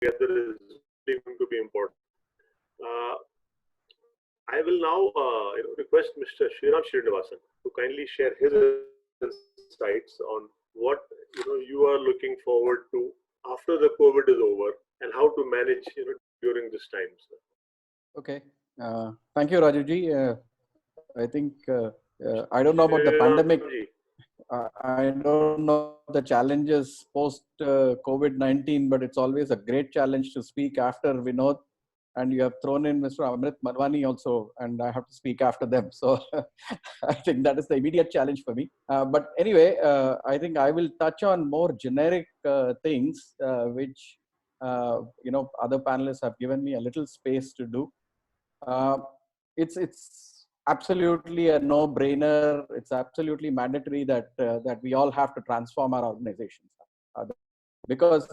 together is really going to be important. Uh, I will now request Mr. Sriram Srinivasan to kindly share his insights on what you are looking forward to after the COVID is over and how to manage during this time, sir. Okay. Thank you, Rajuji. I think I don't know about the Sriram pandemic. ji. I don't know about the challenges post COVID-19, but it's always a great challenge to speak after Vinod. And you have thrown in Mr. Amrit Manwani also, and I have to speak after them. So I think that is the immediate challenge for me. But anyway, I think I will touch on more generic things, which other panelists have given me a little space to do. It's absolutely a no-brainer. It's absolutely mandatory that we all have to transform our organizations. Because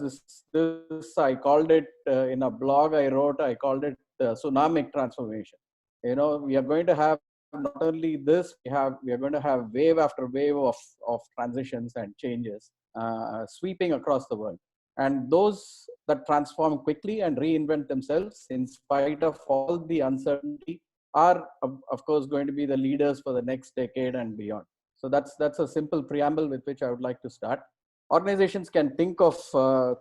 this I called it in a blog I wrote. I called it tsunamic transformation. We are going to have not only this, we are going to have wave after wave of transitions and changes sweeping across the world. And those that transform quickly and reinvent themselves in spite of all the uncertainty are, of course, going to be the leaders for the next decade and beyond. So that's a simple preamble with which I would like to start. Organizations can think of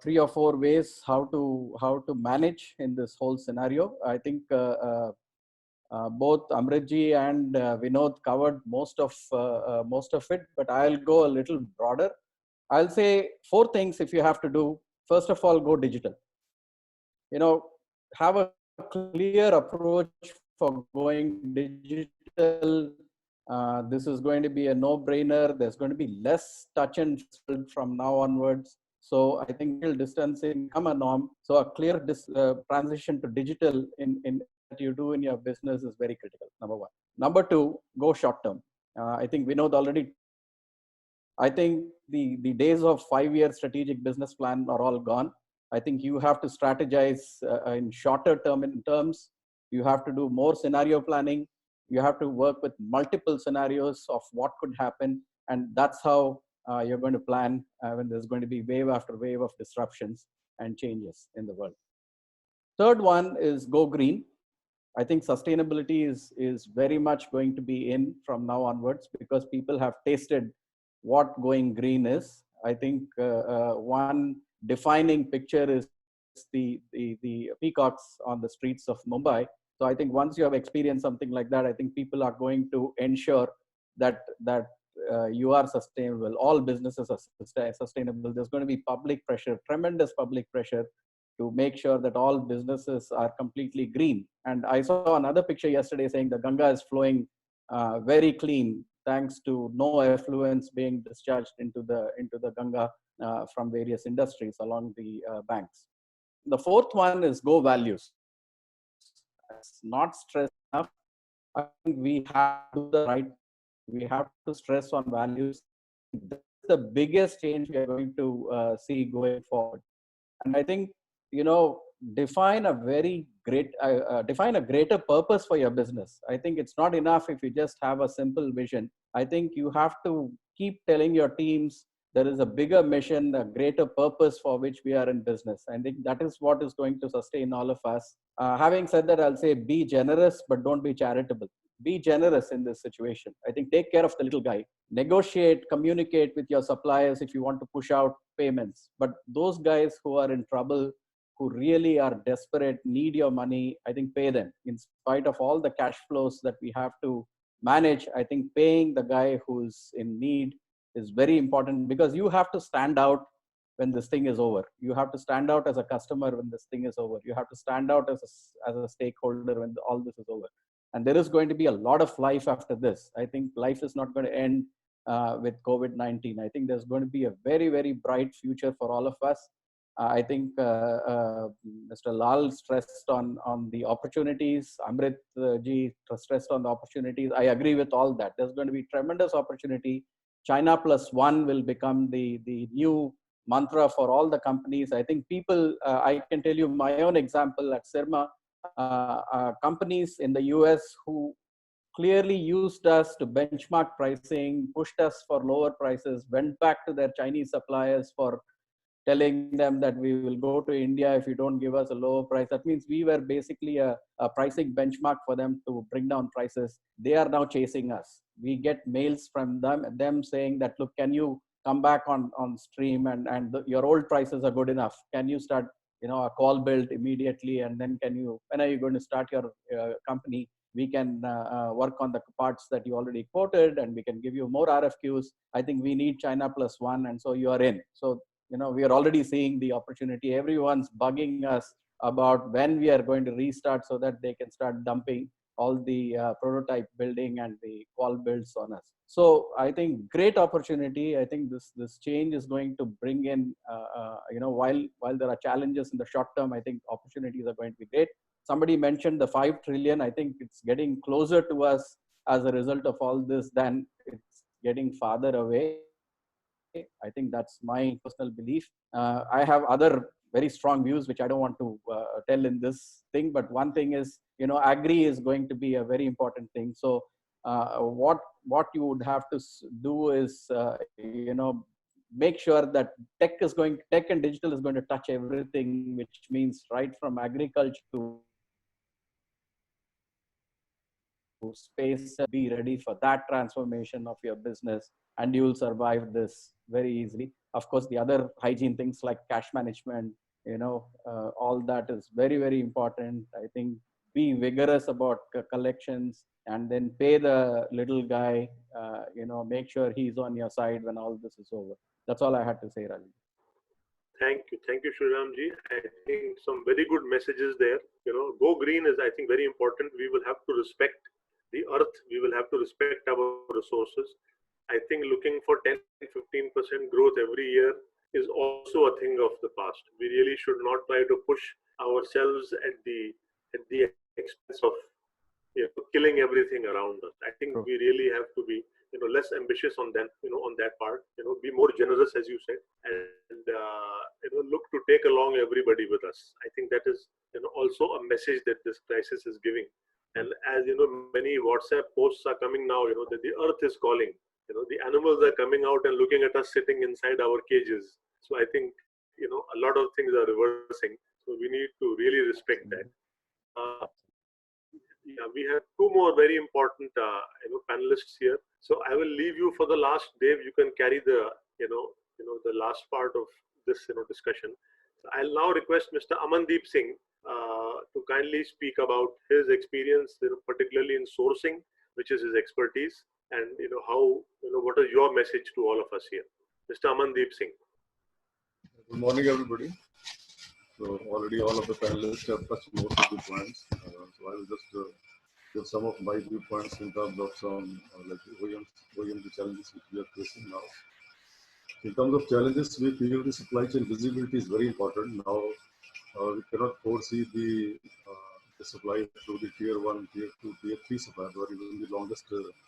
3 or 4 ways how to manage in this whole scenario. I think both Amritji and Vinod covered most of it, but I'll go a little broader. I'll say 4 things if you have to do. First of all, go digital. Have a clear approach for going digital. This is going to be a no-brainer. There's going to be less touch and feel from now onwards. So I think social distancing become a norm. So a clear transition to digital in that you do in your business is very critical. Number 1. Number 2, go short term. I think Vinod already. I think the days of 5-year strategic business plan are all gone. I think you have to strategize in shorter term in terms. You have to do more scenario planning. You have to work with multiple scenarios of what could happen. And that's how you're going to plan when there's going to be wave after wave of disruptions and changes in the world. Third one is go green. I think sustainability is very much going to be in from now onwards because people have tasted what going green is. I think one defining picture is the peacocks on the streets of Mumbai. So I think once you have experienced something like that, I think people are going to ensure that you are sustainable. All businesses are sustainable. There's going to be public pressure, tremendous public pressure to make sure that all businesses are completely green. And I saw another picture yesterday saying the Ganga is flowing very clean thanks to no effluents being discharged into the Ganga from various industries along the banks. The fourth one is go values. It's not stress enough. I think we have to do the right thing. We have to stress on values. That's the biggest change we are going to see going forward. And I think, define a greater purpose for your business. I think it's not enough if you just have a simple vision. I think you have to keep telling your teams there is a bigger mission, a greater purpose for which we are in business. I think that is what is going to sustain all of us. Having said that, I'll say be generous, but don't be charitable. Be generous in this situation. I think take care of the little guy. Negotiate, communicate with your suppliers if you want to push out payments. But those guys who are in trouble, who really are desperate, need your money, I think pay them. In spite of all the cash flows that we have to manage, I think paying the guy who's in need is very important because you have to stand out when this thing is over. You have to stand out as a customer when this thing is over. You have to stand out as a stakeholder when all this is over. And there is going to be a lot of life after this. I think life is not going to end with COVID-19. I think there's going to be a very, very bright future for all of us. I think Mr. Lal stressed on the opportunities. Amrit ji stressed on the opportunities. I agree with all that. There's going to be tremendous opportunity. China plus one will become the new mantra for all the companies. I think people, I can tell you my own example at Sirma, companies in the US who clearly used us to benchmark pricing, pushed us for lower prices, went back to their Chinese suppliers for telling them that we will go to India if you don't give us a lower price. That means we were basically a pricing benchmark for them to bring down prices. They are now chasing us. We get mails from them saying that, look, can you come back on stream, and your old prices are good enough. Can you start, a call build immediately, and then when are you going to start your company? We can work on the parts that you already quoted, and we can give you more RFQs. I think we need China plus one, and so you are in. So, we are already seeing the opportunity. Everyone's bugging us about when we are going to restart so that they can start dumping all the prototype building and the qual builds on us. So I think great opportunity. I think this change is going to bring in, while there are challenges in the short term, I think opportunities are going to be great. Somebody mentioned the 5 trillion. I think it's getting closer to us as a result of all this than it's getting farther away. I think that's my personal belief. I have other very strong views, which I don't want to tell in this thing. But one thing is, agri is going to be a very important thing. So what you would have to do is, make sure that tech and digital is going to touch everything, which means right from agriculture to space. Be ready for that transformation of your business, and you will survive this very easily. Of course, the other hygiene things like cash management, all that is very, very important. I think be vigorous about collections, and then pay the little guy, make sure he's on your side when all this is over. That's all I had to say, Ravi. Thank you, Shriramji. I think some very good messages there. Go green is, I think, very important. We will have to respect the earth. We will have to respect our resources. I think looking for 10-15% growth every year is also a thing of the past. We really should not try to push ourselves at the expense of killing everything around us. I think we really have to be less ambitious on them, on that part. Be more generous, as you said, and look to take along everybody with us. I think that is also a message that this crisis is giving. And as many WhatsApp posts are coming now, that the earth is calling. The animals are coming out and looking at us sitting inside our cages. So I think a lot of things are reversing. So we need to really respect that. Yeah, we have two more very important panelists here. So I will leave you for the last. Dave, you can carry the the last part of this discussion. I'll now request Mr. Amandeep Singh to kindly speak about his experience, particularly in sourcing, which is his expertise, and how what is your message to all of us here, Mr. Amandeep Singh. Good morning, everybody. So already all of the panelists have touched most of the points. So I will just give some of my viewpoints in terms of some like OEM challenges which we are facing now. In terms of challenges, we feel the supply chain visibility is very important. Now we cannot foresee the supply through the tier 1, tier 2, tier 3 suppliers, or even the longest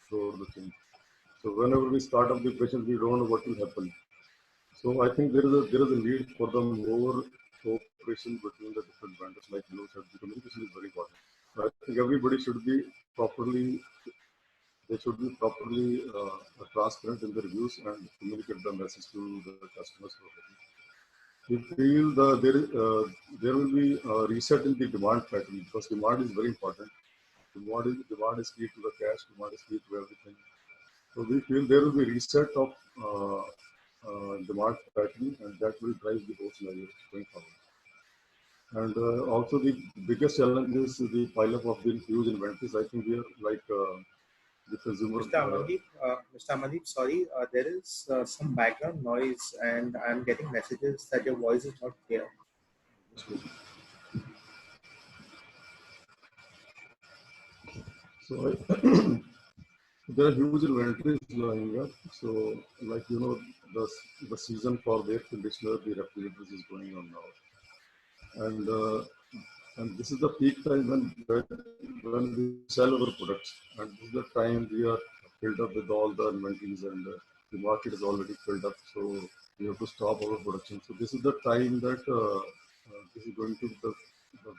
floor of the chain. So whenever we start up the operations, we don't know what will happen. So I think there is a need for the more cooperation between the different vendors. Like you said, the communication is very important. So I think everybody should be properly transparent in their views and communicate the message to the customers. We feel there will be a reset in the demand pattern, because demand is very important. Demand is key to the cash. Demand is key to everything. So we feel there will be reset of demand pattern, and that will drive the whole scenario going forward. And also the biggest challenge is the pileup of the huge inventories. I think we are like the consumer. Mr. Amandeep, sorry, there is some background noise, and I'm getting messages that your voice is not clear. So there are huge inventories lying up. So, like the season for the air conditioner, the refrigerators is going on now, and this is the peak time when we sell our products, and this is the time we are filled up with all the inventories, and the market is already filled up. So we have to stop our production. So this is the time that this is going to be the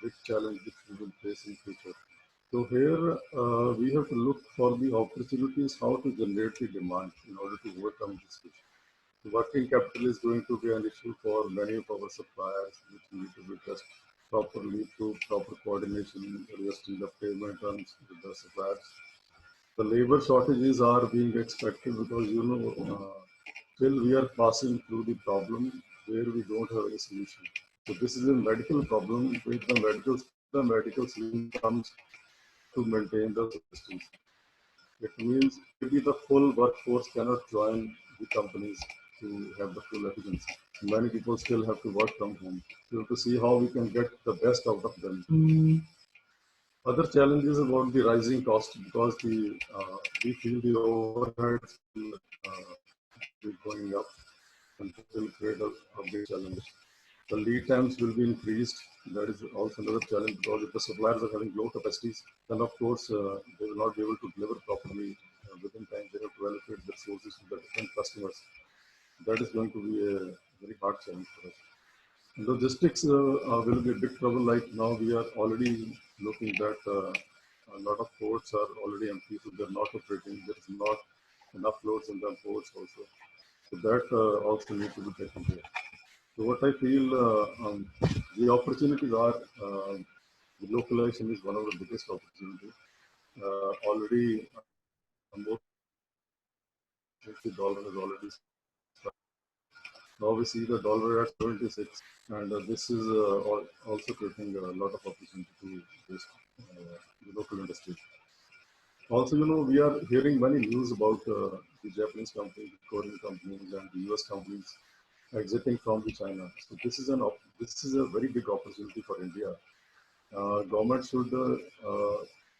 big challenge which we will face in future. So here we have to look for the opportunities, how to generate the demand in order to overcome this issue. Working capital is going to be an issue for many of our suppliers, which need to be just properly through proper coordination, adjusting the payment terms with the suppliers. The labor shortages are being expected because, still we are passing through the problem where we don't have a solution. So this is a medical problem where the medical solution comes to maintain the systems. It means maybe the full workforce cannot join the companies to have the full efficiency. Many people still have to work from home. We have to see how we can get the best out of them. Other challenges about the rising cost because we feel the overheads will be going up and this will create a big challenge. The lead times will be increased. That is also another challenge because if the suppliers are having low capacities, then of course they will not be able to deliver properly within time. They have to allocate the resources to the different customers. That is going to be a very hard challenge for us. Logistics will be a big trouble. Like now, we are already looking that a lot of ports are already empty, so they're not operating. There is not enough loads in the ports also. So that also needs to be taken care. So what I feel, the opportunities are the localization is one of the biggest opportunities. Already, most the dollar has already started. Now we see the dollar at 76, and this is also creating a lot of opportunity to this the local industry. Also, we are hearing many news about the Japanese companies, the Korean companies, and the US companies exiting from the China. So this is a very big opportunity for India. Government should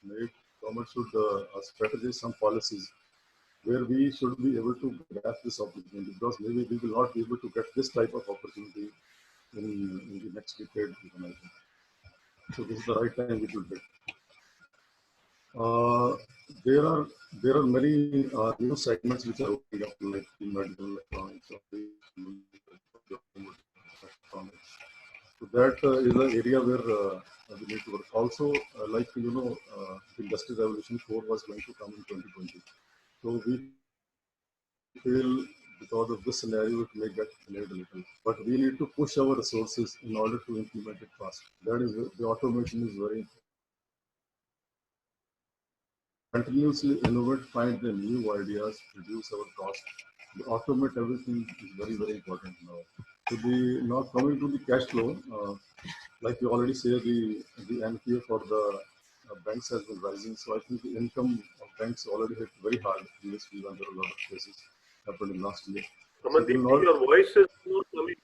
make government should strategize some policies where we should be able to grasp this opportunity because maybe we will not be able to get this type of opportunity in the next decade. Even I think. So this is the right time we should take. Uh, there are there are many new segments which are opening up like the medical electronics or the electronics. So that is an area where we need to work. Also, the Industrial Revolution 4 was going to come in 2020. So we feel because of this scenario, it may get delayed a little. But we need to push our resources in order to implement it fast. That is the automation is very important. Continuously innovate, find the new ideas, reduce our cost. The automate everything is very, very important now. So now coming to the cash flow, like you already say, the NPA for the banks has been rising. So I think the income of banks already hit very hard previously when there were a lot of cases happened in last year. Amandeep, your voice is not coming.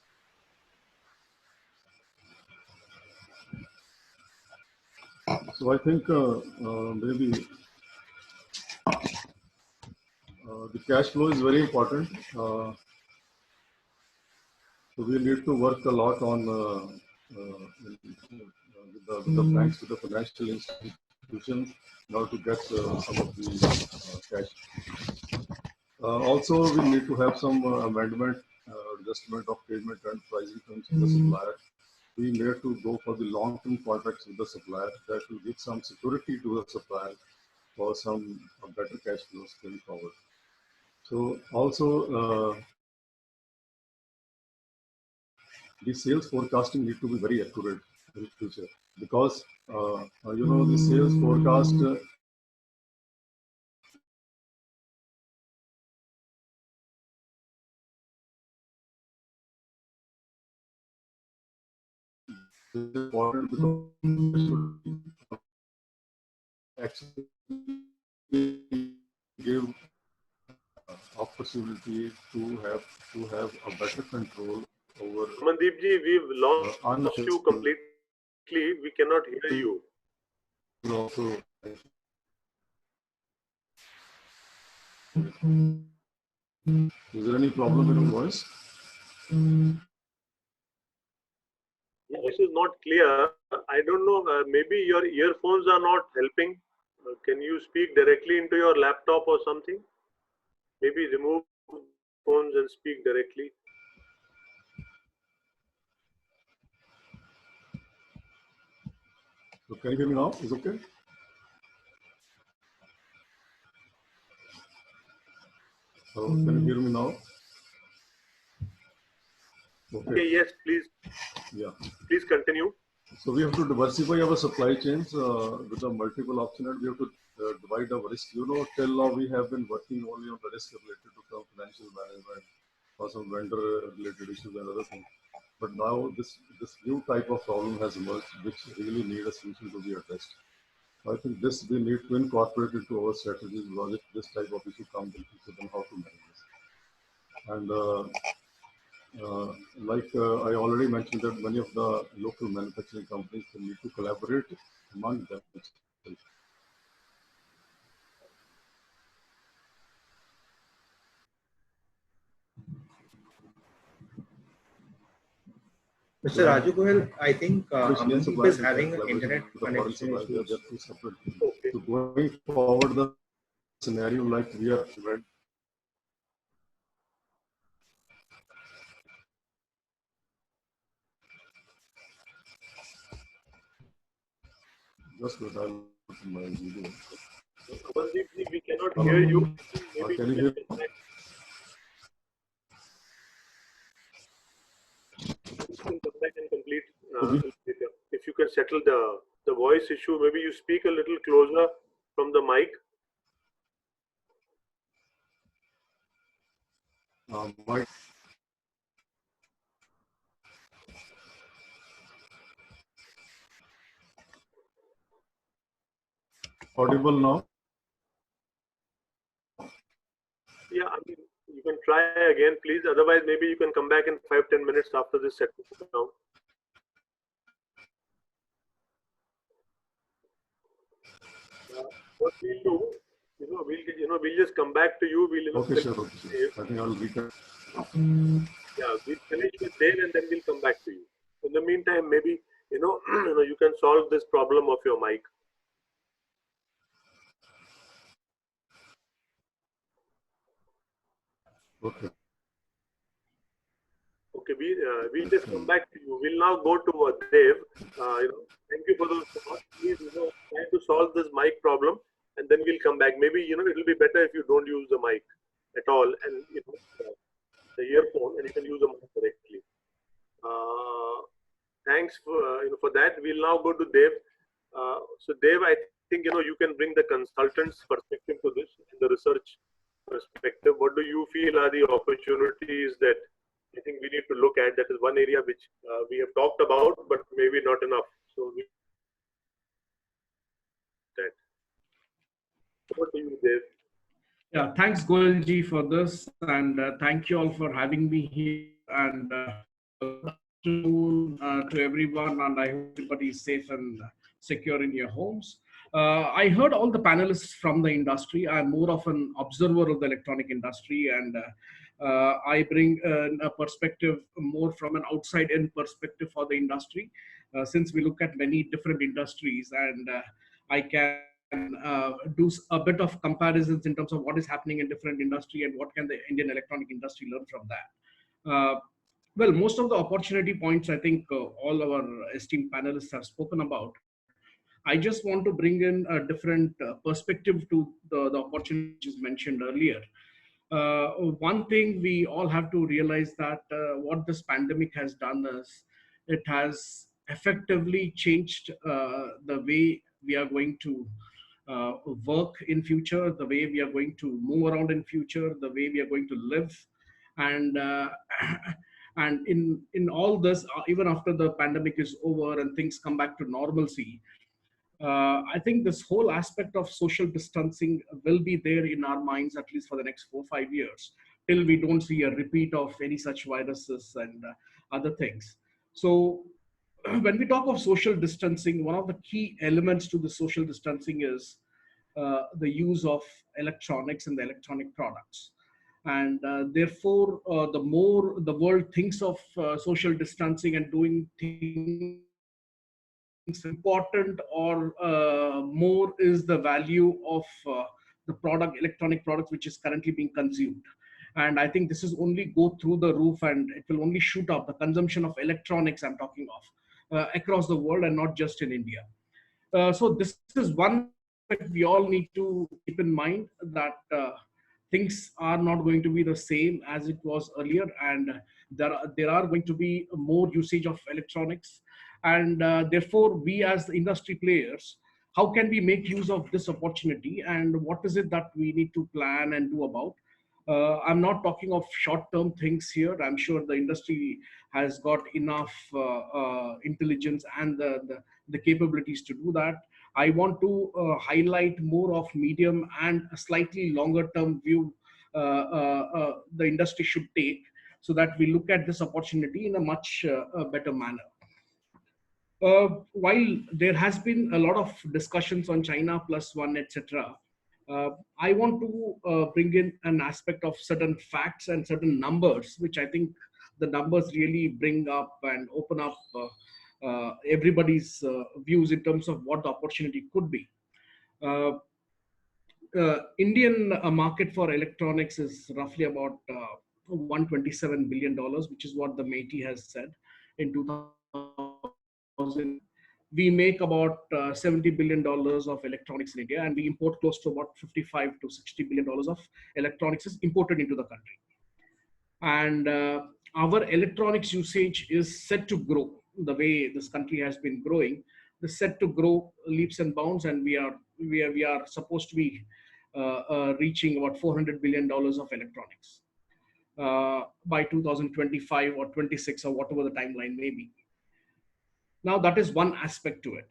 So I think maybe the cash flow is very important. So we need to work a lot on with the banks, with the financial institutions, in order to get some of the cash. Also, we need to have some amendment, adjustment of payment and pricing terms with the supplier. We need to go for the long-term contracts with the supplier that will give some security to the supplier for some better cash flows going forward. So also, the sales forecasting need to be very accurate in the future because the sales forecast is important because it should actually give opportunity to have a better control over. Amandeep ji, we've lost you completely. We cannot hear you. Also, is there any problem in your voice? Voice is not clear. I don't know. Maybe your earphones are not helping. Can you speak directly into your laptop or something? Maybe remove phones and speak directly. So can you hear me now? Is it okay? So can you hear me now? Okay, yes, please. Yeah. Please continue. So we have to diversify our supply chains with the multiple options, and we have to divide our risk. You know, till now we have been working only on the risk related to some financial management or some vendor related issues and other things. But now this new type of problem has emerged, which really need a solution to be addressed. I think this we need to incorporate into our strategies because if this type of issue comes in future, then how to manage this. And I already mentioned that many of the local manufacturing companies need to collaborate among themselves. Mr. Raju Goyal, I think Indian Amandeep suppliers is and having collaboration internet with the foreign connection suppliers, they are issues. two separate things. Okay. So going forward, the scenario like we are just what I'll put in my video. Amandeep ji, we cannot Hello. hear you. Maybe Can you you hear? can connect. You can come back and complete later. If you can settle the voice issue, maybe you speak a little closer from the mic. Mike. Audible now? Yeah, I mean, you can try again, please. Otherwise, maybe you can come back in 5-10 minutes after this settles down. What we'll do, we'll just come back to you. We'll, Okay, sure. Okay. I think I'll reconnect. Yeah, we'll finish with Dave and then we'll come back to you. In the meantime, maybe you can solve this problem of your mic. Okay. Okay, we'll just come back to you. We'll now go to Dave. Thank you for those thoughts. Please, try to solve this mic problem, and then we'll come back. Maybe it'll be better if you don't use the mic at all, and the earphone, and you can use the mic directly. Thanks for that. We'll now go to Dave. So Dave, I think you can bring the consultant's perspective to this and the research perspective. What do you feel are the opportunities that I think we need to look at? That is one area which we have talked about, but maybe not enough. So that. Over to you, Dave. Yeah, thanks Goyalji for this, and thank you all for having me here. And good afternoon to everyone, and I hope everybody is safe and secure in your homes. I heard all the panelists from the industry. I'm more of an observer of the electronic industry, and I bring a perspective more from an outside-in perspective for the industry, since we look at many different industries, and I can do a bit of comparisons in terms of what is happening in different industry and what can the Indian electronic industry learn from that. Well, most of the opportunity points, I think all our esteemed panelists have spoken about. I just want to bring in a different perspective to the opportunities mentioned earlier. One thing we all have to realize that what this pandemic has done is it has effectively changed the way we are going to work in future, the way we are going to move around in future, the way we are going to live, and and in all this, even after the pandemic is over and things come back to normalcy, I think this whole aspect of social distancing will be there in our minds at least for the next 4-5 years, till we don't see a repeat of any such viruses and other things. So when we talk of social distancing, one of the key elements to the social distancing is the use of electronics and the electronic products. And therefore, the more the world thinks of social distancing and doing things important, or more is the value of the electronic products which is currently being consumed. And I think this is only go through the roof, and it will only shoot up the consumption of electronics I'm talking of across the world and not just in India. So this is one that we all need to keep in mind, that things are not going to be the same as it was earlier, and there are going to be more usage of electronics, and therefore we as the industry players, how can we make use of this opportunity, and what is it that we need to plan and do about? I'm not talking of short-term things here. I'm sure the industry has got enough intelligence and the capabilities to do that. I want to highlight more of medium and a slightly longer-term view the industry should take, so that we look at this opportunity in a much better manner. While there has been a lot of discussions on China plus one, etc., I want to bring in an aspect of certain facts and certain numbers, which I think the numbers really bring up and open up everybody's views in terms of what the opportunity could be. Indian market for electronics is roughly about $127 billion, which is what the MeitY has said in 2000. We make about $70 billion of electronics in India, and we import close to about $55 to $60 billion of electronics is imported into the country. And our electronics usage is set to grow the way this country has been growing. It's set to grow leaps and bounds, and we are supposed to be reaching about $400 billion of electronics by 2025 or 26 or whatever the timeline may be. Now that is one aspect to it.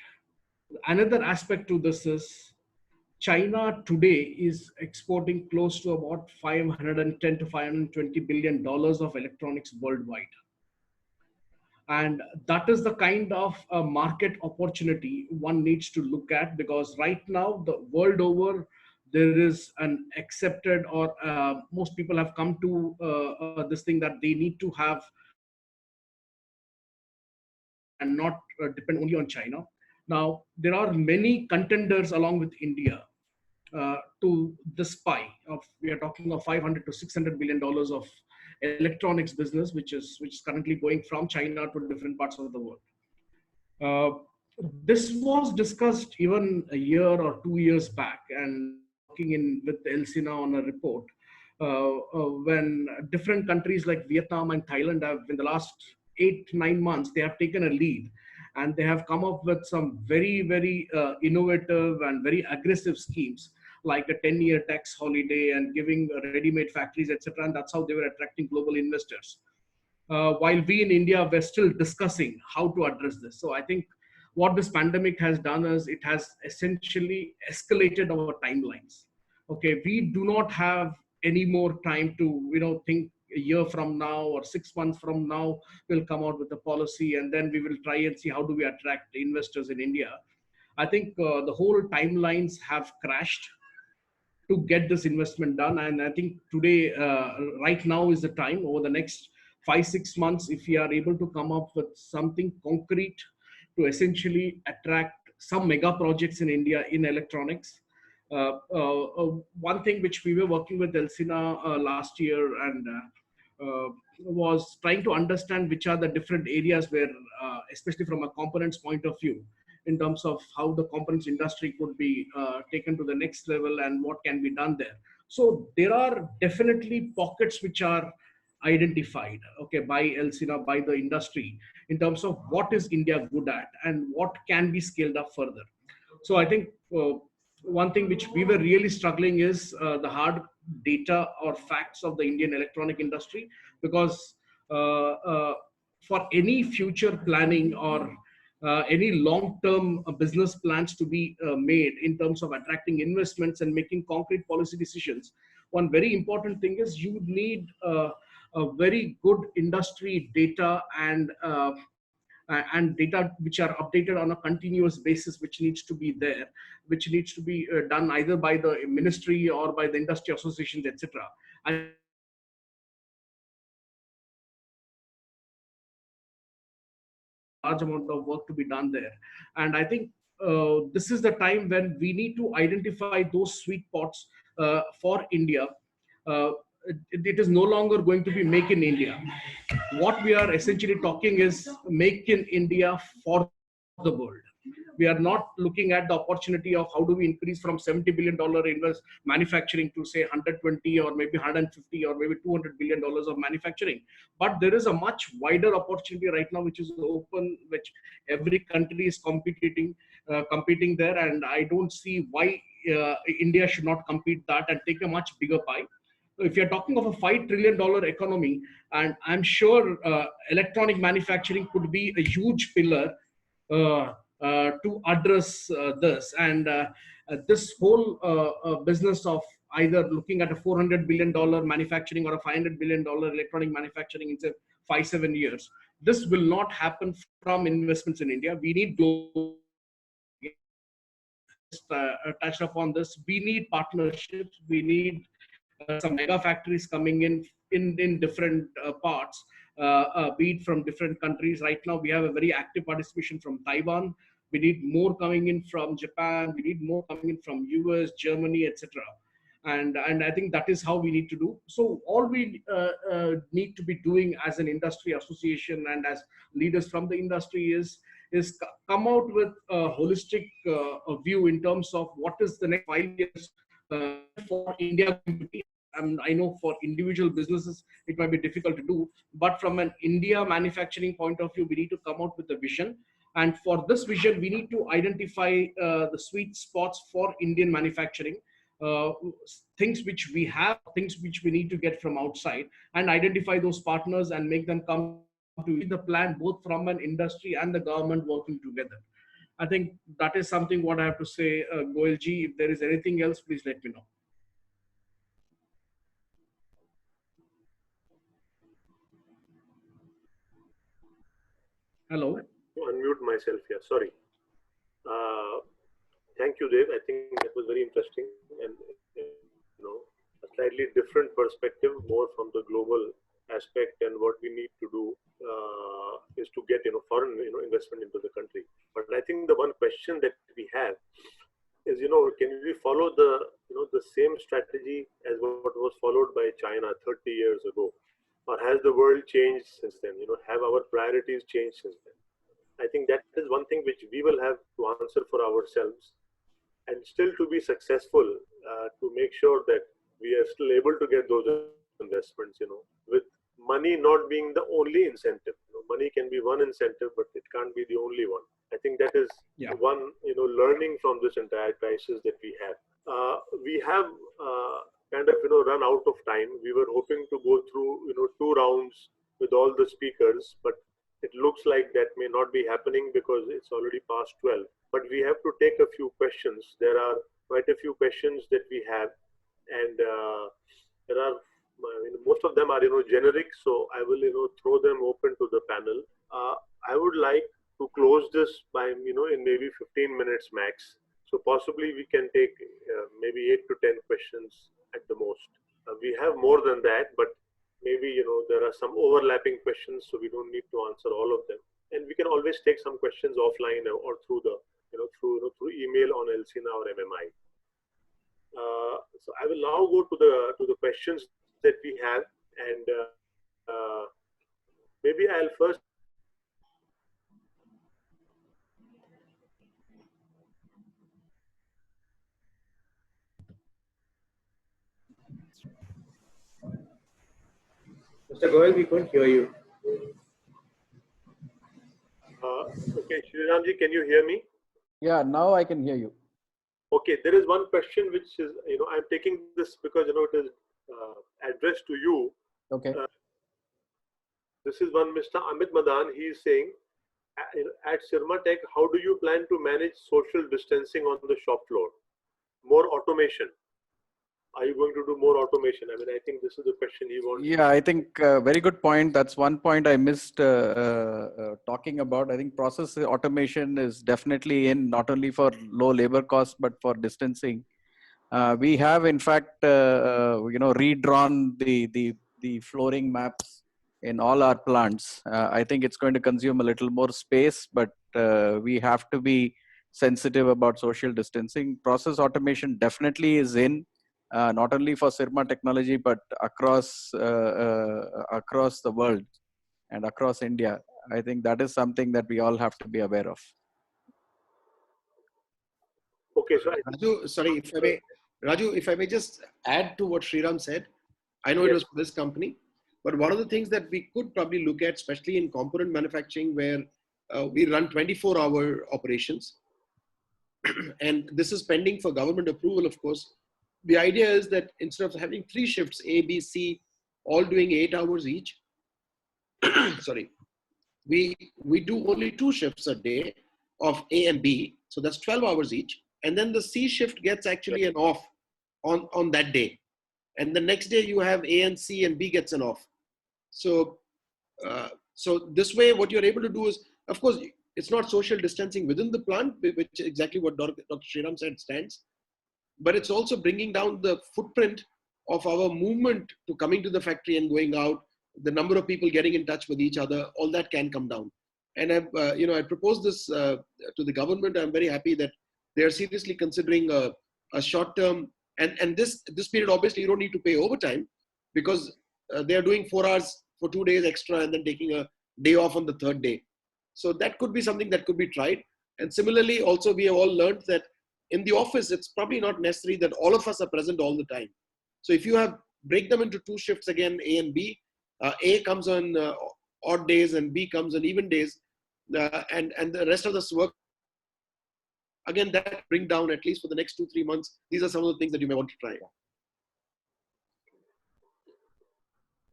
Another aspect to this is China today is exporting close to about $510 to $520 billion of electronics worldwide. And that is the kind of market opportunity one needs to look at, because right now, the world over, there is an accepted, or most people have come to this thing that they need to have and not depend only on China. Now, there are many contenders along with India to this pie of, we are talking of $500 to $600 billion of electronics business, which is currently going from China to different parts of the world. This was discussed even a year or 2 years back, and working in with ELSINA on a report when different countries like Vietnam and Thailand have, in the last 8 to 9 months, they have taken a lead, and they have come up with some very, very innovative and very aggressive schemes, like a 10-year tax holiday and giving ready-made factories, etc. And that's how they were attracting global investors. While we in India, we're still discussing how to address this. So I think what this pandemic has done is it has essentially escalated our timelines. Okay, we do not have any more time to, think a year from now or 6 months from now, we'll come out with a policy, and then we will try and see how do we attract investors in India. I think the whole timelines have crashed to get this investment done. And I think today, right now is the time. Over the next 5-6 months, if we are able to come up with something concrete to essentially attract some mega projects in India in electronics. One thing which we were working with ELSINA last year and was trying to understand which are the different areas where, especially from a components point of view, in terms of how the components industry could be taken to the next level and what can be done there. So there are definitely pockets which are identified, okay, by ELSINA, by the industry, in terms of what is India good at and what can be scaled up further. So I think one thing which we were really struggling is the hard data or facts of the Indian electronic industry, because for any future planning or any long-term business plans to be made in terms of attracting investments and making concrete policy decisions, one very important thing is you need a very good industry data and data which are updated on a continuous basis, which needs to be there, which needs to be done either by the ministry or by the industry associations, etc. Large amount of work to be done there. And I think this is the time when we need to identify those sweet spots for India. It is no longer going to be make in India. What we are essentially talking is make in India for the world. We are not looking at the opportunity of how do we increase from $70 billion invest manufacturing to say 120 or maybe 150 or maybe $200 billion of manufacturing. But there is a much wider opportunity right now, which is open, which every country is competing there. And I don't see why India should not compete that and take a much bigger pie. So if you're talking of a $5 trillion economy, and I'm sure electronic manufacturing could be a huge pillar to address this. And this whole business of either looking at a $400 billion manufacturing or a $500 billion electronic manufacturing in say 5-7 years, this will not happen from investments in India. We need global. Touched upon this. We need partnerships. We need some mega factories coming in different parts, be it from different countries. Right now, we have a very active participation from Taiwan. We need more coming in from Japan. We need more coming in from US, Germany, etc. And I think that is how we need to do. So all we need to be doing as an industry association and as leaders from the industry is come out with a holistic view in terms of what is the next 5 years for India. I know for individual businesses, it might be difficult to do, but from an India manufacturing point of view, we need to come out with a vision. And for this vision, we need to identify the sweet spots for Indian manufacturing, things which we have, things which we need to get from outside, and identify those partners and make them come to the plan, both from an industry and the government working together. I think that is something what I have to say, Goel ji. If there is anything else, please let me know. Hello. Unmute myself here. Sorry. Thank you, Dev. I think that was very interesting and a slightly different perspective, more from the global aspect, and what we need to do is to get foreign investment into the country. But I think the one question that we have is can we follow the the same strategy as what was followed by China 30 years ago, or has the world changed since then? Have our priorities changed since then? I think that is one thing which we will have to answer for ourselves, and still to be successful, to make sure that we are still able to get those investments, with money not being the only incentive. Money can be one incentive, but it can't be the only one. I think that is one, learning from this entire crisis that we have. We have kind of, run out of time. We were hoping to go through, 2 rounds with all the speakers, but it looks like that may not be happening because it's already past 12. But we have to take a few questions. There are quite a few questions that we have, and there are most of them are generic. So I will throw them open to the panel. I would like to close this by in maybe 15 minutes max. So possibly we can take maybe 8 to 10 questions at the most. We have more than that, but maybe there are some overlapping questions, so we don't need to answer all of them. And we can always take some questions offline or through the through email on Elsina or MMI. So I will now go to the questions that we have, and maybe I'll first. Mr. Goel, we couldn't hear you. Okay, Shriramji, can you hear me? Yeah, now I can hear you. Okay, there is one question which is, I'm taking this because, it is addressed to you. Okay. This is one Mr. Amit Madan. He is saying, at Syrma Tech, how do you plan to manage social distancing on the shop floor? More automation. Are you going to do more automation? I mean, I think this is the question he wants. Yeah, I think very good point. That's one point I missed talking about. I think process automation is definitely in, not only for low labor costs, but for distancing. We have, in fact, redrawn the flooring maps in all our plants. I think it's going to consume a little more space, but we have to be sensitive about social distancing. Process automation definitely is in. Not only for Syrma Technology, but across the world and across India. I think that is something that we all have to be aware of. Okay, so Raju, sorry, if I may just add to what Sriram said. I know it Yes. was for this company, but one of the things that we could probably look at, especially in component manufacturing, where we run 24-hour operations, and this is pending for government approval, of course. The idea is that instead of having 3 shifts, A, B, C, all doing 8 hours each, sorry, we do only 2 shifts a day of A and B, so that's 12 hours each, and then the C shift gets actually an off on that day, and the next day you have A and C and B gets an off. So so this way what you're able to do is, of course, it's not social distancing within the plant, which is exactly what Dr. Sriram said stands, but it's also bringing down the footprint of our movement to coming to the factory and going out, the number of people getting in touch with each other, all that can come down. And I proposed this to the government. I'm very happy that they are seriously considering a short-term, and this period, obviously you don't need to pay overtime because they are doing 4 hours for 2 days extra and then taking a day off on the 3rd day. So that could be something that could be tried. And similarly, also we have all learned that in the office, it's probably not necessary that all of us are present all the time. So if you break them into 2 shifts again, A and B, A comes on odd days and B comes on even days, and the rest of the work, again, that bring down at least for the next 2-3 months. These are some of the things that you may want to try.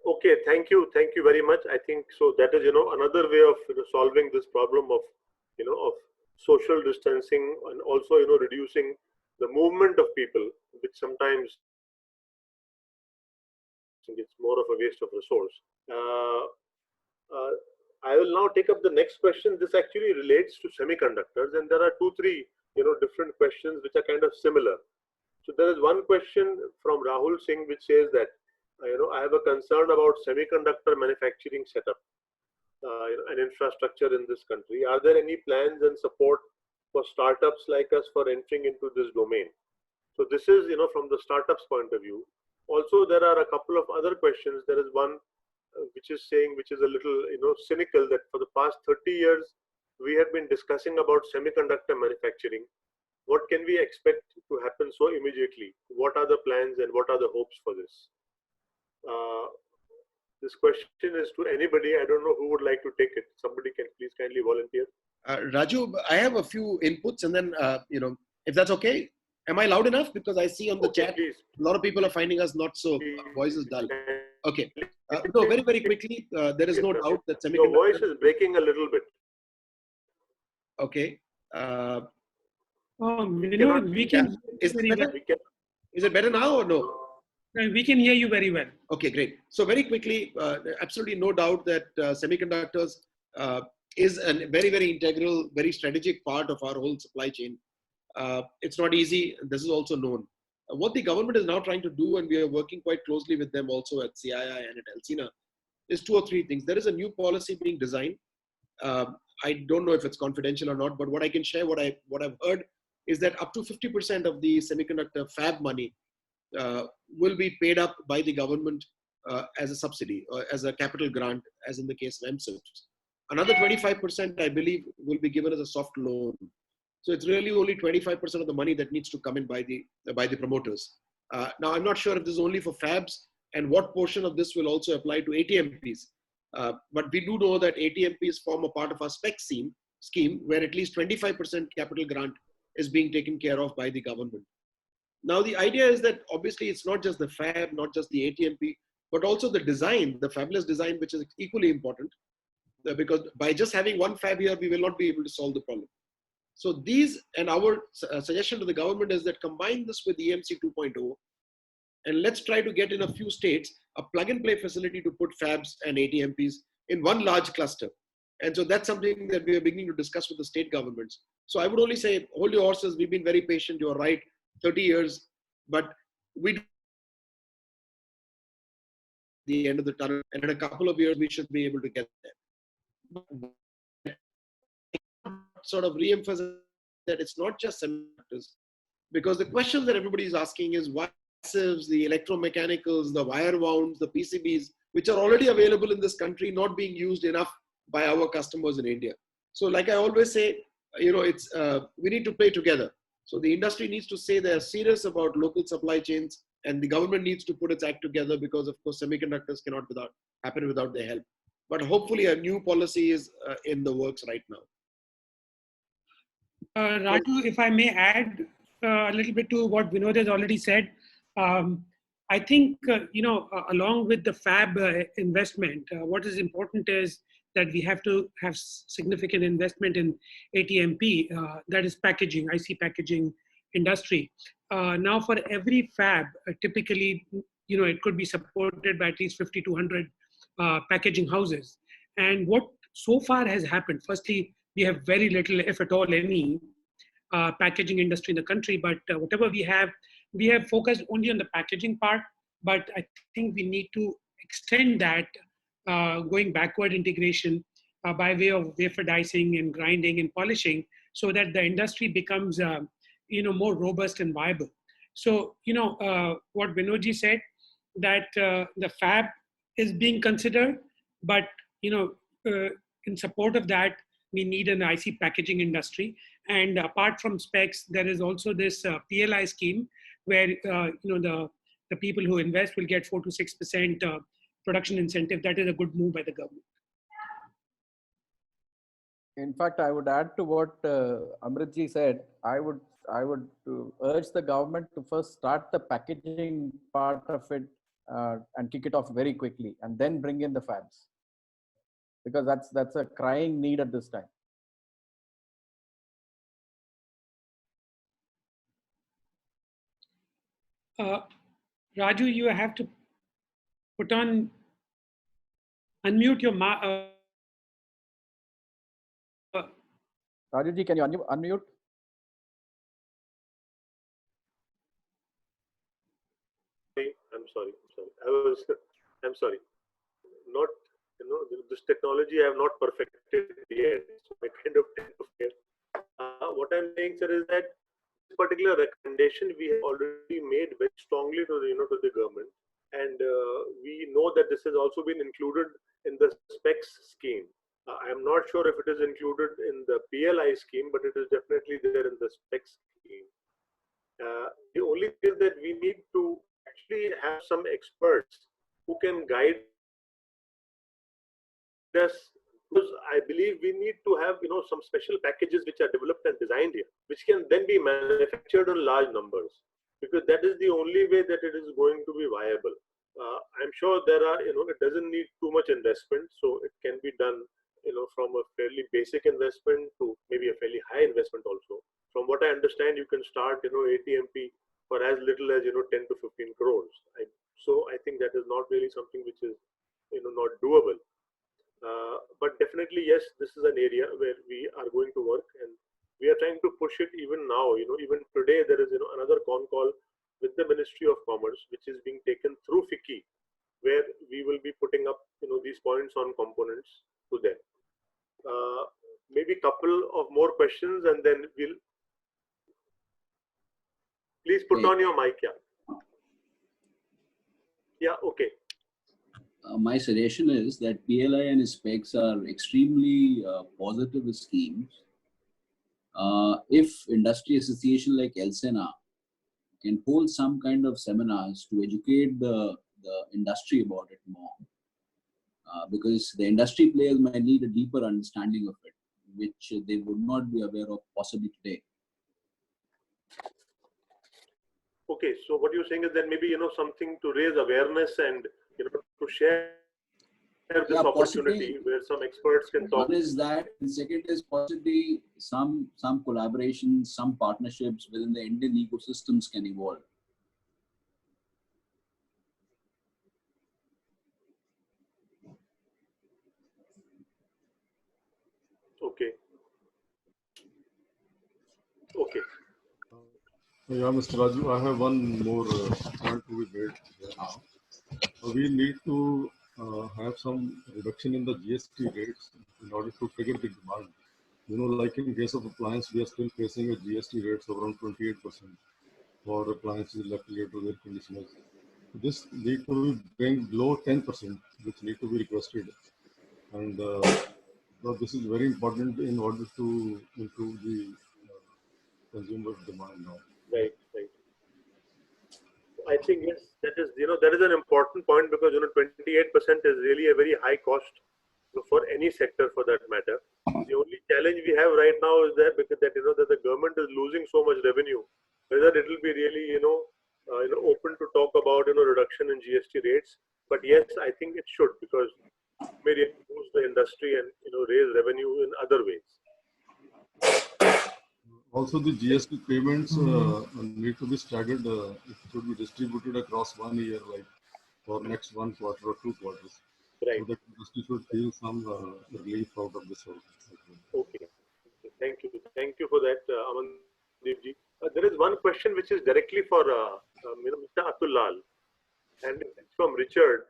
Okay, thank you very much. I think so that is another way of solving this problem of of social distancing, and also reducing the movement of people, which sometimes it's more of a waste of resource. I will now take up the next question. This actually relates to semiconductors, and there are 2-3 different questions which are kind of similar. So there is one question from Rahul Singh which says that I have a concern about semiconductor manufacturing setup and infrastructure in this country. Are there any plans and support for startups like us for entering into this domain? So this is from the startups point of view. Also, there are a couple of other questions. There is one which is a little cynical, that for the past 30 years we have been discussing about semiconductor manufacturing. What can we expect to happen so immediately? What are the plans and what are the hopes for this? This question is to anybody. I don't know who would like to take it. Somebody can please kindly volunteer. Raju, I have a few inputs, and then if that's okay. Am I loud enough? Because I see on the chat, please. A lot of people are finding us not so, voice is dull. Okay. No, very, very quickly, there is no doubt that semiconductor... Your voice is breaking a little bit. Okay. We can. Is it better now or no? We can hear you very well. Okay, great. So very quickly, absolutely no doubt that semiconductors is a very, very integral, very strategic part of our whole supply chain. It's not easy. This is also known. What the government is now trying to do, and we are working quite closely with them also at CII and at Alsina, is 2 or 3 things. There is a new policy being designed. I don't know if it's confidential or not, but what I can share, what I've heard, is that up to 50% of the semiconductor fab money will be paid up by the government as a subsidy or as a capital grant, as in the case of MSIPs. Another 25%, I believe, will be given as a soft loan. So it's really only 25% of the money that needs to come in by the promoters. Now, I'm not sure if this is only for fabs and what portion of this will also apply to ATMPs. But we do know that ATMPs form a part of our spec scheme where at least 25% capital grant is being taken care of by the government. Now, the idea is that obviously it's not just the fab, not just the ATMP, but also the design, the fabless design, which is equally important, because by just having one fab here, we will not be able to solve the problem. So these, and our suggestion to the government is that combine this with EMC 2.0, and let's try to get in a few states a plug and play facility to put fabs and ATMPs in one large cluster. And so that's something that we are beginning to discuss with the state governments. So I would only say, hold your horses. We've been very patient. You're right, 30 years, but we the end of the tunnel, and in a couple of years, we should be able to get there. Sort of re-emphasize that it's not just semiconductors, because the question that everybody is asking is why passives, the electromechanicals, the wire wounds, the PCBs, which are already available in this country, not being used enough by our customers in India. So like I always say, it's we need to play together. So the industry needs to say they're serious about local supply chains, and the government needs to put its act together, because of course semiconductors cannot happen without their help. But hopefully a new policy is in the works right now. Raju, if I may add a little bit to what Vinod has already said, I think, along with the fab investment, what is important is that we have to have significant investment in ATMP, that is packaging, IC packaging industry. Now for every fab, typically, it could be supported by at least 50 to 100 packaging houses. And what so far has happened, firstly, we have very little, if at all any, packaging industry in the country, but whatever we have focused only on the packaging part, but I think we need to extend that, going backward integration by way of wafer dicing and grinding and polishing, so that the industry becomes more robust and viable. So what Vinodji said, that the fab is being considered, but in support of that, we need an IC packaging industry. And apart from specs, there is also this PLI scheme where the people who invest will get 4 to 6% production incentive. That is a good move by the government. In fact, I would add to what Amritji said. I would urge the government to first start the packaging part of it and kick it off very quickly, and then bring in the fabs, because that's a crying need at this time. Raju, you have to unmute your Rajuji, can you unmute? I'm sorry. Not, this technology I have not perfected yet. So I kind of tend to fail. What I'm saying, sir, is that this particular recommendation we have already made very strongly to the government, and we know that this has also been included in the specs scheme. I am not sure if it is included in the PLI scheme, but it is definitely there in the specs scheme. The only thing is that we need to actually have some experts who can guide us, because I believe we need to have some special packages which are developed and designed here, which can then be manufactured in large numbers, because that is the only way that it is going to be viable. I'm sure there are, it doesn't need too much investment, so it can be done from a fairly basic investment to maybe a fairly high investment also. From what I understand, you can start ATMP for as little as 10 to 15 crores. So I think that is not really something which is not doable. But definitely, yes, this is an area where we are going to work, and we are trying to push it even now. Even today there is another con call with the Ministry of Commerce, which is being taken through FICCI, where we will be putting up these points on components to them. Maybe a couple of more questions, and then we'll please put on your mic. Yeah, okay. My suggestion is that PLI and specs are extremely positive schemes. If industry association like ELSENA can hold some kind of seminars to educate the industry about it more, because the industry players might need a deeper understanding of it, which they would not be aware of possibly today. Okay, so what you're saying is that maybe something to raise awareness and to share this opportunity where some experts can talk. One is that, and second is possibly some collaborations, some partnerships within the Indian ecosystems can evolve. Okay. Yeah, Mr. Raju, I have one more point to be made here now. We need to have some reduction in the GST rates in order to trigger the demand. Like in case of appliance, we are still facing a GST rates of around 28% for appliances, refrigerators, air conditioners. This need to be bring below 10%, which need to be requested. And this is very important in order to improve the consumers demand now. Right, right. I think yes, that is that is an important point because 28% is really a very high cost for any sector for that matter. The only challenge we have right now is that because that that the government is losing so much revenue, whether it will be really open to talk about reduction in GST rates. But yes, I think it should because it may really boost the industry and raise revenue in other ways. Also, the GST payments need to be staggered. It should be distributed across 1 year, like for next 1 quarter or 2 quarters. Right. So that industry should feel some relief out of this whole. Okay. Thank you for that, Amandeep ji. There is one question which is directly for Mr. Atul Lal, and it's from Richard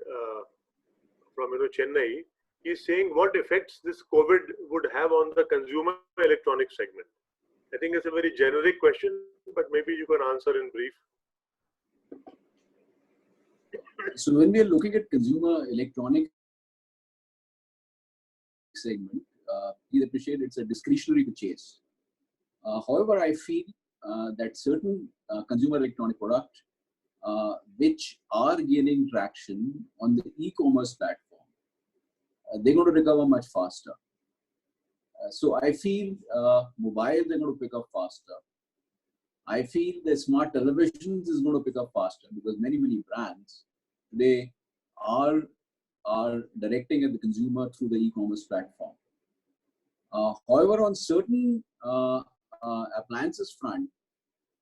from Chennai. He's saying what effects this COVID would have on the consumer electronics segment. I think it's a very generic question, but maybe you can answer in brief. So when we are looking at consumer electronics segment, please appreciate it's a discretionary purchase. However, I feel that certain consumer electronic products which are gaining traction on the e-commerce platform, they're going to recover much faster. So I feel mobile, they're going to pick up faster. I feel the smart televisions is going to pick up faster because many brands today are directing at the consumer through the e-commerce platform. However, on certain appliances front,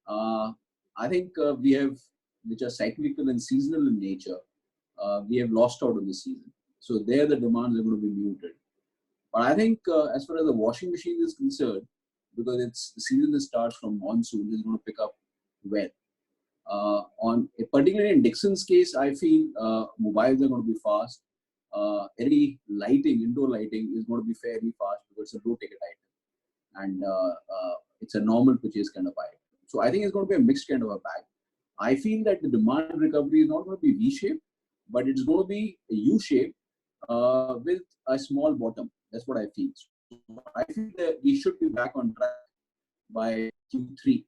I think we have, which are cyclical and seasonal in nature, we have lost out on the season. So there the demands are going to be muted. But I think as far as the washing machine is concerned, because the season starts from monsoon, it's going to pick up well. Particularly in Dixon's case, I feel mobiles are going to be fast. LED lighting, indoor lighting is going to be fairly fast because it's a low ticket item. And it's a normal purchase kind of item. So I think it's going to be a mixed kind of a bag. I feel that the demand recovery is not going to be V-shaped, but it's going to be a U-shaped with a small bottom. That's what I feel. So I feel that we should be back on track by Q3.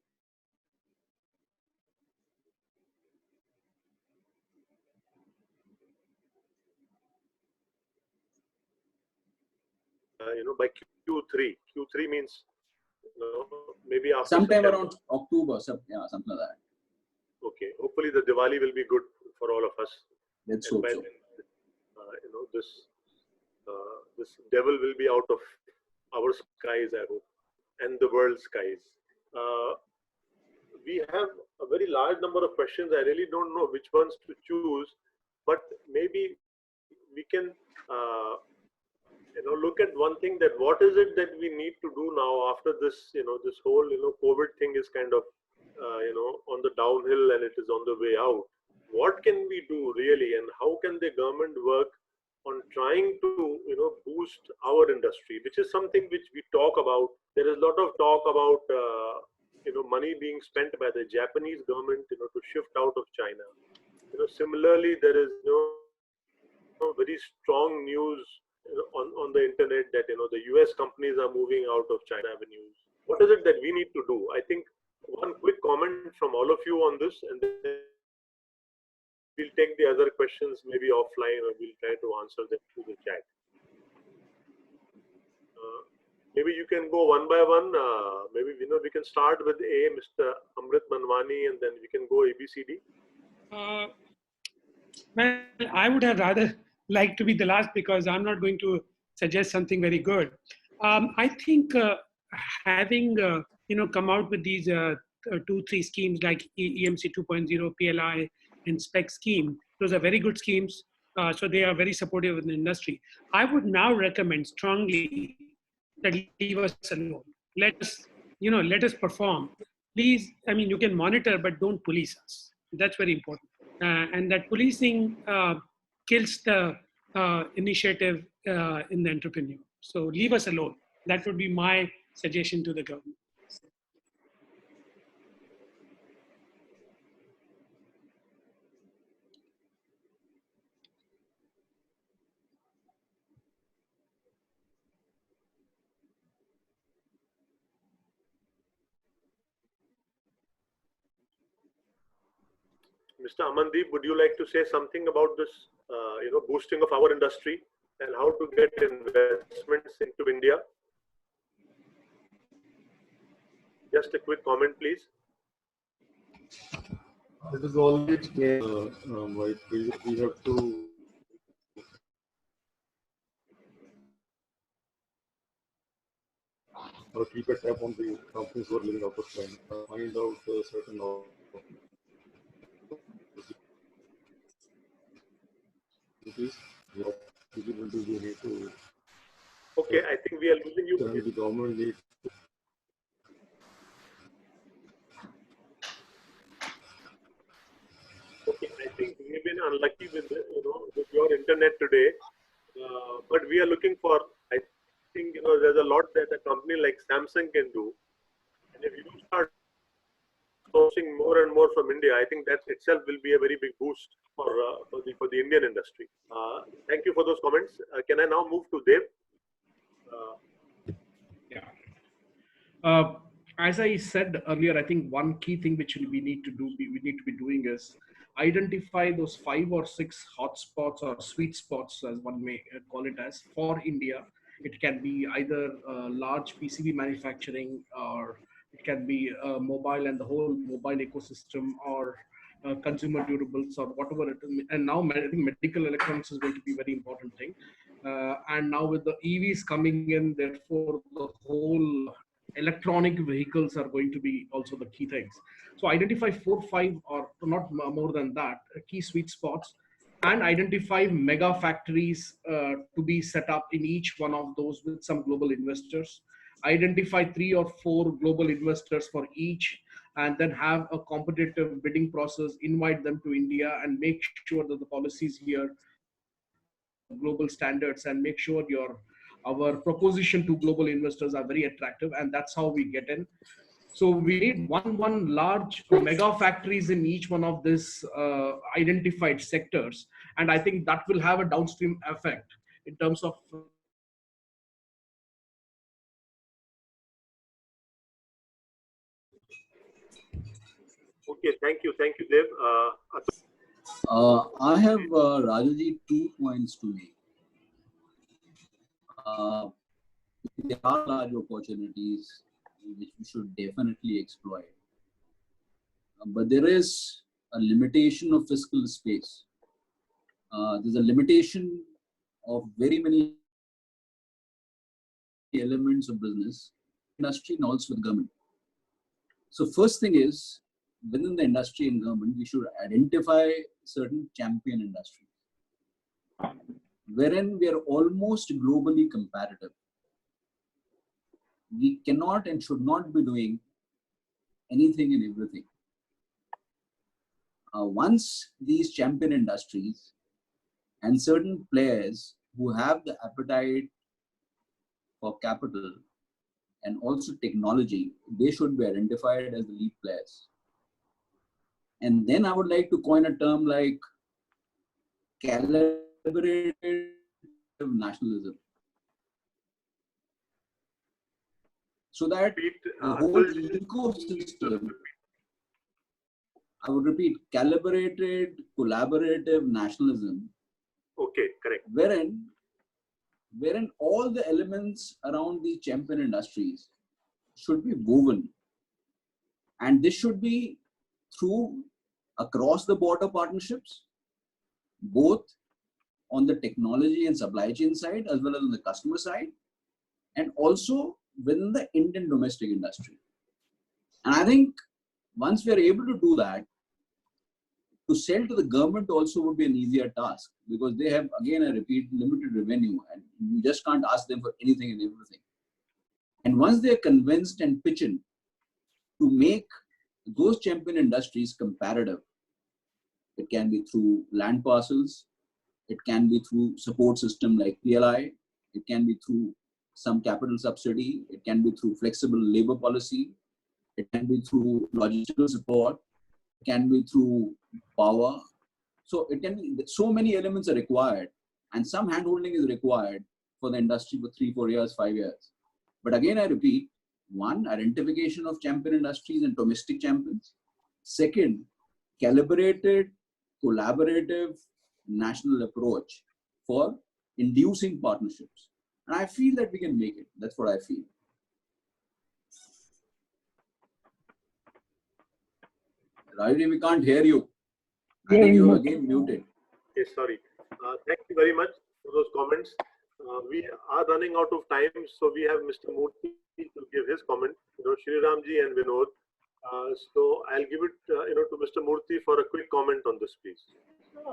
By Q3. Q3 means maybe after sometime September. Around October, yeah, something like that. Okay. Hopefully the Diwali will be good for all of us. Let's hope so. This devil will be out of our skies, I hope, and the world's skies. We have a very large number of questions. I really don't know which ones to choose, but maybe we can look at one thing, that what is it that we need to do now after this this whole COVID thing is kind of on the downhill and it is on the way out. What can we do really, and how can the government work on trying to boost our industry, which is something which we talk about. There is a lot of talk about money being spent by the Japanese government to shift out of China. Similarly, there is very strong news on the internet that the US companies are moving out of China avenues. What is it that we need to do? I think one quick comment from all of you on this, and then we'll take the other questions maybe offline, or we'll try to answer them through the chat. Maybe you can go one by one. Maybe we can start with Mr. Amrit Manwani, and then we can go ABCD. Well, I would have rather liked to be the last because I'm not going to suggest something very good. I think having come out with these 2-3 schemes like EMC 2.0, PLI, and SPEC scheme, those are very good schemes. So they are very supportive of the industry. I would now recommend strongly that leave us alone. Let us perform. Please, I mean, you can monitor, but don't police us. That's very important. And that policing kills the initiative in the entrepreneur. So leave us alone. That would be my suggestion to the government. Mr. Amandeep, would you like to say something about this, boosting of our industry and how to get investments into India? Just a quick comment, please. It is always right. We have to keep a tab on the companies who are living out of time. Find out certain opportunities. What feasibilities we need to. Okay, I think we are losing you. The government needs. Okay, I think we've been unlucky with with your internet today, but we are looking for. I think there's a lot that a company like Samsung can do, and if you start sourcing more and more from India, I think that itself will be a very big boost for the Indian industry. Thank you for those comments. Can I now move to Dev? As I said earlier, I think one key thing which we need to be doing is identify those 5 or 6 hotspots or sweet spots, as one may call it as, for India. It can be either large PCB manufacturing, or it can be mobile and the whole mobile ecosystem, or consumer durables, or whatever it is. And now I think medical electronics is going to be a very important thing. And now with the EVs coming in, therefore the whole electronic vehicles are going to be also the key things. So identify 4, 5, or not more than that, key sweet spots, and identify mega factories to be set up in each one of those with some global investors. Identify 3 or 4 global investors for each, and then have a competitive bidding process, invite them to India, and make sure that the policies here global standards, and make sure our proposition to global investors are very attractive, and that's how we get in. So we need one large mega factories in each one of these identified sectors, and I think that will have a downstream effect in terms of Okay, thank you, Dev. I have, Rajaji, 2 points to make. There are large opportunities which we should definitely exploit. But there is a limitation of fiscal space. There's a limitation of very many elements of business, industry, and also with government. So first thing is, within the industry and government, we should identify certain champion industries, wherein we are almost globally competitive. We cannot and should not be doing anything and everything. Once these champion industries and certain players who have the appetite for capital and also technology, they should be identified as the lead players. And then I would like to coin a term like calibrated nationalism. So that the whole ecosystem, I would repeat, calibrated, collaborative nationalism. Okay, correct. Wherein all the elements around the champion industries should be woven. And this should be through across the border partnerships, both on the technology and supply chain side, as well as on the customer side, and also within the Indian domestic industry. And I think once we are able to do that, to sell to the government also would be an easier task, because they have, again, I repeat, limited revenue, and you just can't ask them for anything and everything. And once they are convinced and pitching to make those champion industries comparative, it can be through land parcels, it can be through support system like PLI, it can be through some capital subsidy, it can be through flexible labor policy, it can be through logistical support, it can be through power. So it can be, so many elements are required, and some handholding is required for the industry for 3, 4 years, 5 years. But again, I repeat, one, identification of champion industries and domestic champions. Second, calibrated, collaborative national approach for inducing partnerships. And I feel that we can make it. That's what I feel. Ravi, we can't hear you. I think you are again muted. Yes, sorry. Thank you very much for those comments. We are running out of time, so we have Mr. Murthy to give his comment. Shriramji and Vinod. So I'll give it, to Mr. Murthy for a quick comment on this, please.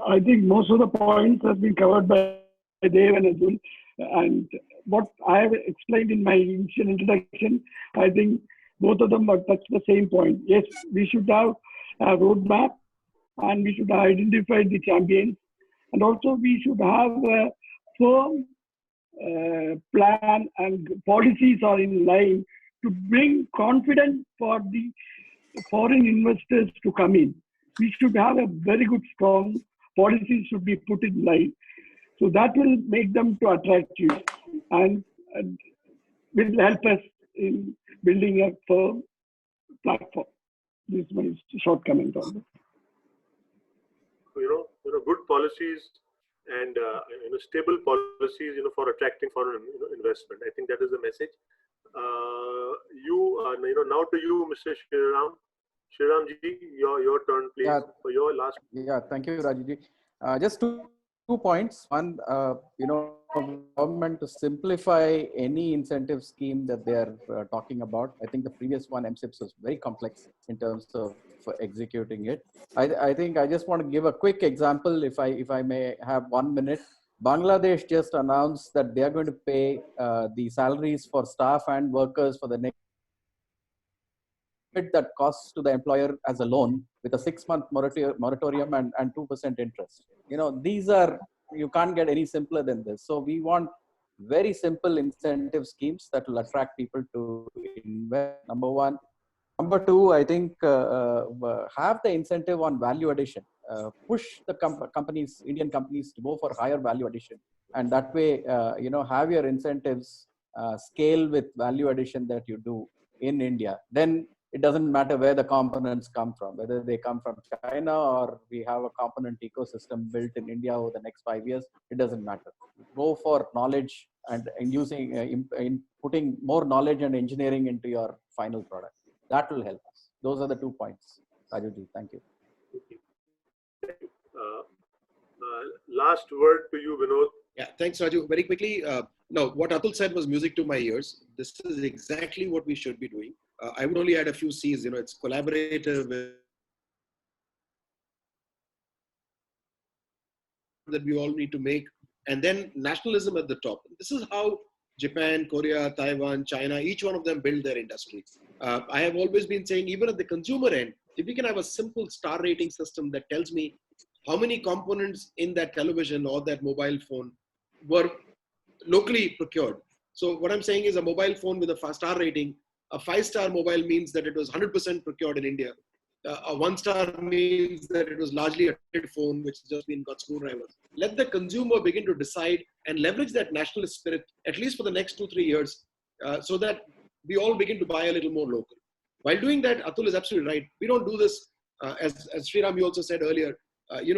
I think most of the points have been covered by Dev and Atul. And what I have explained in my initial introduction, I think both of them have touched the same point. Yes, we should have a roadmap and we should identify the champions. And also we should have a firm plan and policies are in line to bring confidence for the foreign investors to come in. We should have a very good, strong policies should be put in line. So that will make them to attract you and will help us in building a firm platform. This is my short comment on that. Good policies and stable policies, for attracting foreign investment. I think that is the message. Now to you, Mr. Shriram. Shriramji, your turn, please, for your last. Yeah, thank you, Rajiji. Just two points. One, government to simplify any incentive scheme that they are talking about. I think the previous one, MSIPS, was very complex in terms of executing it. I think I just want to give a quick example, if I may have 1 minute. Bangladesh just announced that they are going to pay the salaries for staff and workers for the next that costs to the employer as a loan with a 6-month moratorium and 2% interest. These are, you can't get any simpler than this. So we want very simple incentive schemes that will attract people to invest, number one. Number two, I think have the incentive on value addition. Push the companies, Indian companies, to go for higher value addition. And that way, have your incentives scale with value addition that you do in India. Then it doesn't matter where the components come from, whether they come from China or we have a component ecosystem built in India over the next 5 years. It doesn't matter. Go for knowledge and using, in putting more knowledge and engineering into your final product. That will help us. Those are the 2 points. Rajuji, thank you. Last word to you, Vinod. Yeah, thanks, Raju. Very quickly, no, what Atul said was music to my ears. This is exactly what we should be doing. I would only add a few C's. It's collaborative that we all need to make, and then nationalism at the top. This is how Japan, Korea, Taiwan, China, each one of them build their industry. I have always been saying, even at the consumer end, if we can have a simple star rating system that tells me how many components in that television or that mobile phone were locally procured. So what I'm saying is a mobile phone with a star rating, a 5-star mobile means that it was 100% procured in India. A 1-star means that it was largely a phone which has just been got screwdrivers. Let the consumer begin to decide and leverage that nationalist spirit, at least for the next 2-3 years, so that we all begin to buy a little more local. While doing that, Atul is absolutely right. We don't do this, as Shriram, you also said earlier,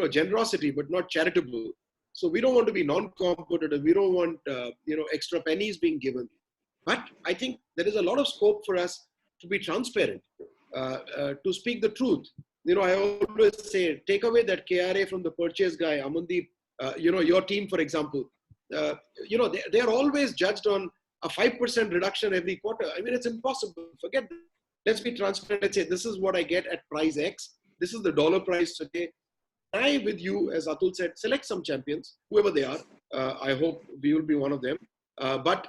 generosity, but not charitable. So we don't want to be non-competitive. We don't want, extra pennies being given. But I think there is a lot of scope for us to be transparent, to speak the truth. I always say, take away that KRA from the purchase guy, Amandeep, your team, for example. They are always judged on a 5% reduction every quarter. I mean, it's impossible. Forget that. Let's be transparent. Let's say, this is what I get at price X. This is the dollar price today. I, with you, as Atul said, select some champions, whoever they are. I hope we will be one of them. But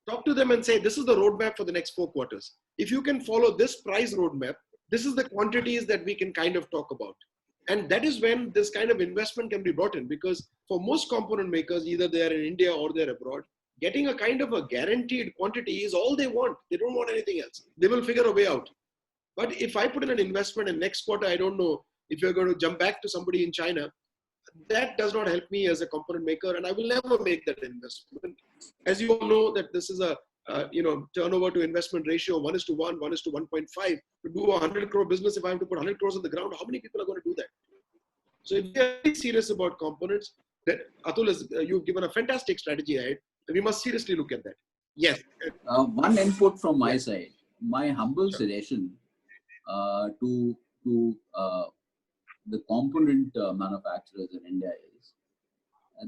talk to them and say, this is the roadmap for the next 4 quarters. If you can follow this price roadmap, this is the quantities that we can kind of talk about. And that is when this kind of investment can be brought in, because for most component makers, either they're in India or they're abroad, getting a kind of a guaranteed quantity is all they want. They don't want anything else. They will figure a way out. But if I put in an investment and next quarter, I don't know if you're going to jump back to somebody in China, that does not help me as a component maker, and I will never make that investment. As you all know, that this is a turnover to investment ratio 1:1, 1:1.5 to do a 100 crore business. If I have to put 100 crores on the ground, how many people are going to do that? So if we are very serious about components, that Atul is, you've given a fantastic strategy ahead. We must seriously look at that. Yes. One input from my side, my humble suggestion to the component manufacturers in India is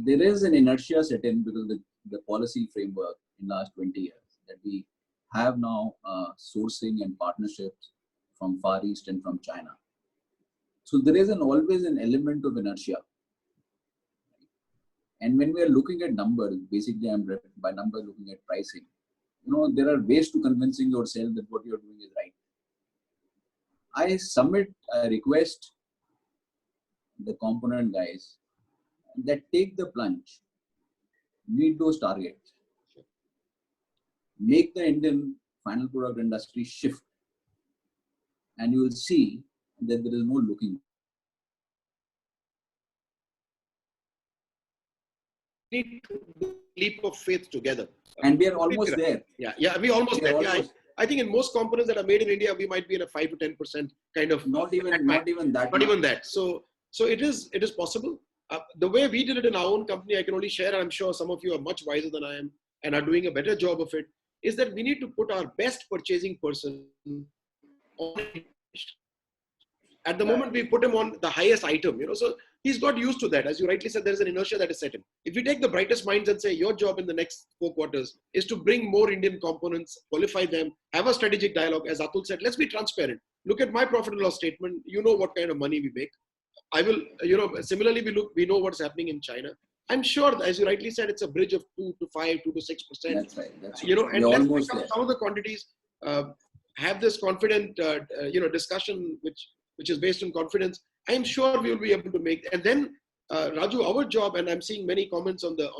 there is an inertia set in because of the policy framework in the last 20 years that we have now sourcing and partnerships from Far East and from China. So there is always an element of inertia. And when we are looking at numbers, basically I'm by numbers looking at pricing. There are ways to convincing yourself that what you're doing is right. I request the component guys that take the plunge, meet those targets, make the Indian final product industry shift, and you will see that there is no looking. Need to do a leap of faith together. And we are almost there. Yeah, we almost there. I think in most components that are made in India, we might be in a 5 to 10% kind of. Not even that. Not even that. So it is possible. The way we did it in our own company, I can only share, and I'm sure some of you are much wiser than I am and are doing a better job of it, is that we need to put our best purchasing person on. At the moment, we put him on the highest item, so he's got used to that. As you rightly said, there's an inertia that is set in. If we take the brightest minds and say, your job in the next 4 quarters is to bring more Indian components, qualify them, have a strategic dialogue. As Atul said, let's be transparent. Look at my profit and loss statement. You know what kind of money we make. I will, similarly, we know what's happening in China. I'm sure, as you rightly said, it's a bridge of 2 to 5, 2 to 6%. That's right. That's and let's pick up some of the quantities, have this confident, discussion, which is based on confidence. I'm sure we will be able to make. And then, Raju, our job, and I'm seeing many comments on the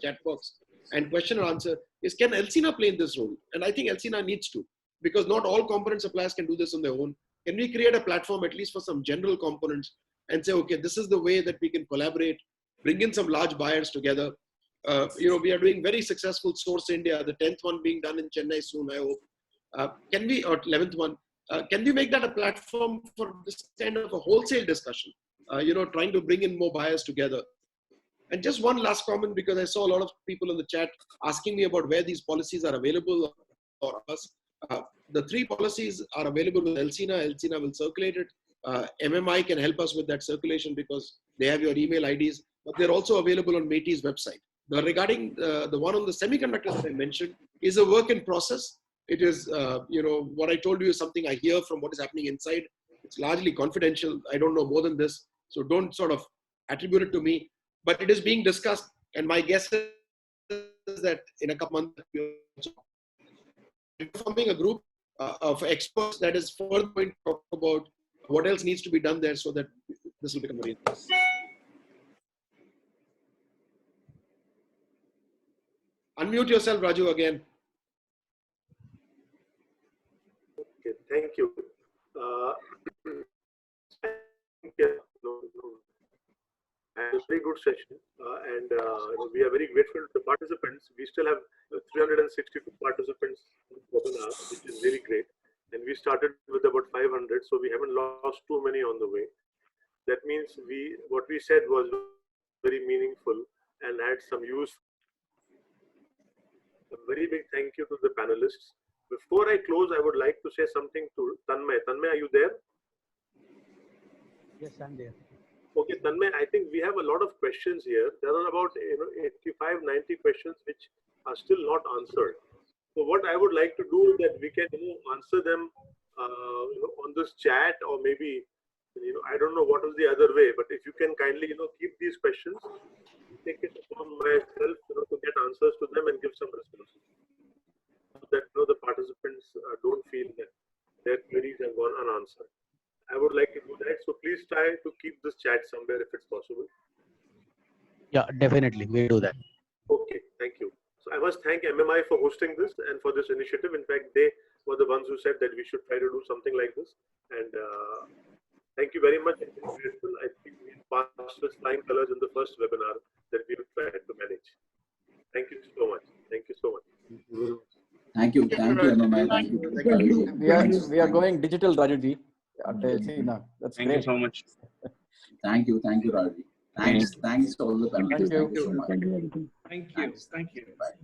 chat box, and question and answer is: can Elsina play in this role? And I think Elsina needs to, because not all component suppliers can do this on their own. Can we create a platform at least for some general components and say, okay, this is the way that we can collaborate, bring in some large buyers together. We are doing very successful Source India, the 10th one being done in Chennai soon, I hope. Can we, or 11th one, can we make that a platform for this kind of a wholesale discussion? Trying to bring in more buyers together. And just one last comment, because I saw a lot of people in the chat asking me about where these policies are available for us. The 3 policies are available with Elsina. Elsina will circulate it. MMI can help us with that circulation because they have your email IDs, but they're also available on MeitY's website. But regarding the one on the semiconductors that I mentioned is a work in process. It is, what I told you is something I hear from what is happening inside. It's largely confidential. I don't know more than this. So don't sort of attribute it to me, but it is being discussed. And my guess is that in a couple months, we're forming a group of experts that is further going to talk about what else needs to be done there so that this will become very interesting. Unmute yourself, Raju, again. Okay, thank you. And a very good session, and we are very grateful to the participants. We still have 362 participants in the webinar, which is really great. And we started with about 500, so we haven't lost too many on the way. That means what we said was very meaningful and had some use. A very big thank you to the panelists. Before I close, I would like to say something to Tanmay. Tanmay, are you there? Yes, I'm there. Okay, Tanmay, I think we have a lot of questions here. There are about 85, 90 questions which are still not answered. So what I would like to do is that we can answer them on this chat, or maybe I don't know what is the other way, but if you can kindly keep these questions, take it upon myself to get answers to them and give some responses, so that the participants don't feel that their queries have gone unanswered. I would like to do that. So please try to keep this chat somewhere if it's possible. Yeah, definitely. We'll do that. Okay, thank you. So I must thank MMI for hosting this and for this initiative. In fact, they were the ones who said that we should try to do something like this. And thank you very much. I'm grateful. I think we passed with flying colors in the first webinar that we tried to manage. Thank you so much. Thank you so much. Thank you, Anumay. Thank you. We are going digital, Rajuji. That's Thank great. you so much. Thank you, Raji. Thanks to all the panelists. Thank you. Thank you so much. Thank you. Thank you. Thank you. Bye.